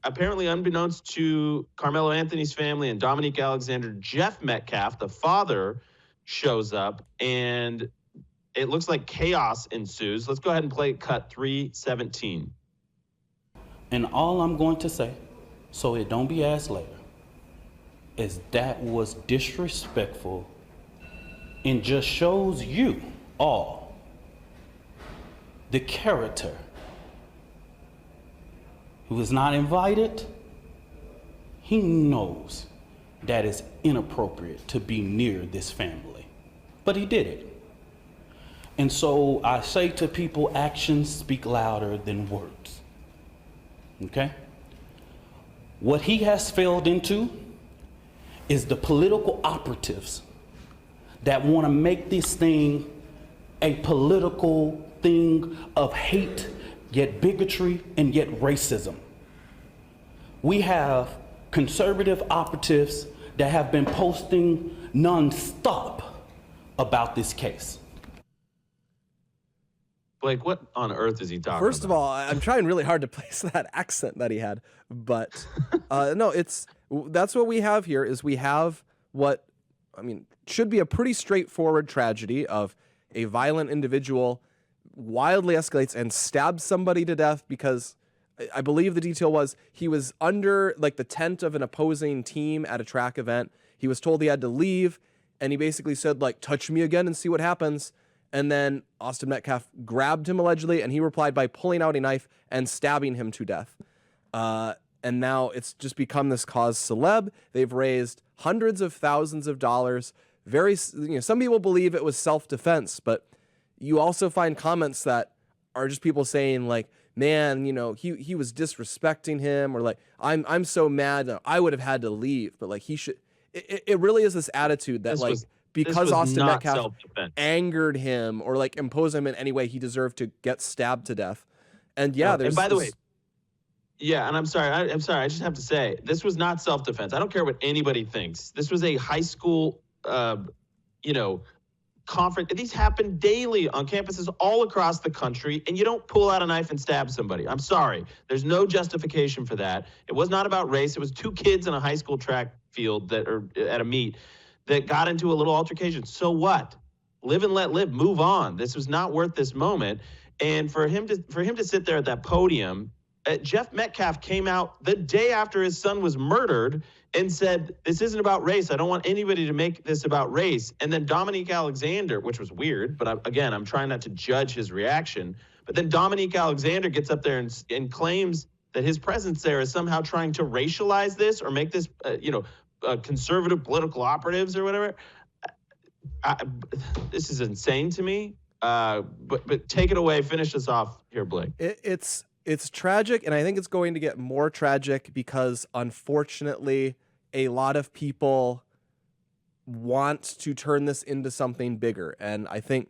apparently unbeknownst to Carmelo Anthony's family and Dominique Alexander, Jeff Metcalf, the father, shows up, and it looks like chaos ensues. Let's go ahead and play cut 317. And all I'm going to say, so it don't be asked later, is that was disrespectful and just shows you all the character who is not invited. He knows that it's inappropriate to be near this family, but he did it. And so I say to people, actions speak louder than words. Okay? What he has failed into is the political operatives that want to make this thing a political thing of hate, yet bigotry, and yet racism. We have conservative operatives that have been posting nonstop about this case. Blake, what on earth is he talking First about? of all, I'm trying really hard to place that accent that he had, but no, that's what we have here is we have what, I mean, should be a pretty straightforward tragedy of a violent individual wildly escalates and stabs somebody to death because I believe the detail was he was under like the tent of an opposing team at a track event. He was told he had to leave, and he basically said, like, touch me again and see what happens. And then Austin Metcalf grabbed him allegedly, and he replied by pulling out a knife and stabbing him to death. And now it's just become this cause celeb. They've raised hundreds of thousands of dollars. Some people believe it was self-defense, but you also find comments that are just people saying like, man, he was disrespecting him, or like, I'm so mad that I would have had to leave, but like he should. It really is this attitude that because Austin Metcalf angered him or like imposed him in any way, he deserved to get stabbed to death. And yeah, and by the way, yeah, and I'm sorry, I just have to say, this was not self-defense. I don't care what anybody thinks. This was a high school, conference. These happen daily on campuses all across the country, and you don't pull out a knife and stab somebody. I'm sorry. There's no justification for that. It was not about race. It was two kids in a high school track field that are at a meet that got into a little altercation. So what? Live and let live. Move on. This was not worth this moment. And for him to sit there at that podium, Jeff Metcalf came out the day after his son was murdered and said, this isn't about race. I don't want anybody to make this about race. And then Dominique Alexander, which was weird, but I'm trying not to judge his reaction. But then Dominique Alexander gets up there and claims that his presence there is somehow trying to racialize this or make this, conservative political operatives or whatever. This is insane to me. But take it away. Finish us off here, Blake. It's tragic, and I think it's going to get more tragic because, unfortunately, a lot of people want to turn this into something bigger. And I think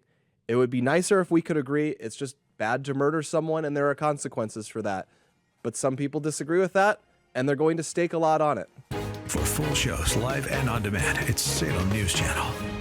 it would be nicer if we could agree it's just bad to murder someone and there are consequences for that. But some people disagree with that, and they're going to stake a lot on it. For full shows, live and on demand, it's Salem News Channel.